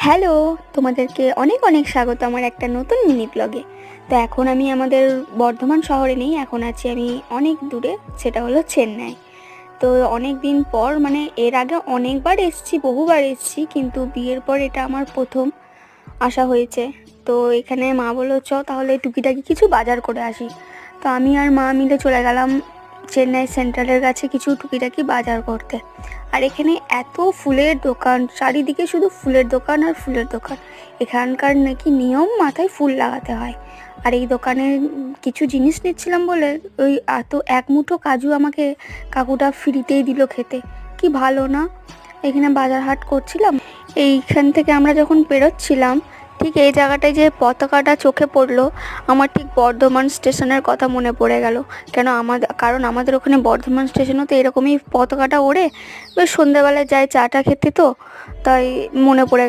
Hello, তোমাদেরকে অনেক অনেক স্বাগত আমার একটা নতুন মিনি ব্লগে। তো এখন আমি আমাদের বর্ধমান শহরে নেই, এখন আছি আমি অনেক দূরে, সেটা হলো চেন্নাই। তো অনেক দিন পর, মানে এর আগে অনেকবার এসেছি, বহুবার এসেছি, কিন্তু বিয়ের পর এটা আমার প্রথম আসা হয়েছে। তো এখানে মা বললো চ তাহলে টুকিটাকি কিছু বাজার করে আসি। তো আমি আর মা মিলে চলে গেলাম চেন্নাই সেন্ট্রালের কাছে কিছু টুকিটাকি বাজার করতে। আর এখানে এত ফুলের দোকান, চারিদিকে শুধু ফুলের দোকান আর ফুলের দোকান। এখানকার নাকি নিয়ম মাথায় ফুল লাগাতে হয়। আর এই দোকানে কিছু জিনিস নিচ্ছিলাম বলে ওই এত এক মুঠো কাজু আমাকে কাকুটা ফ্রিতেই দিল খেতে। কি ভালো না? এখানে বাজার হাট করছিলাম, এইখান থেকে আমরা যখন পেরোচ্ছিলাম ঠিক এই জায়গাটায় যে পতাকাটা চোখে পড়লো, আমার ঠিক বর্ধমান স্টেশনের কথা মনে পড়ে গেল। কারণ আমাদের ওখানে বর্ধমান স্টেশনও তো এরকমই পতাকাটা ওড়ে। বেশ সন্ধ্যেবেলায় যায় চাটা খেতে, তো তাই মনে পড়ে গেল।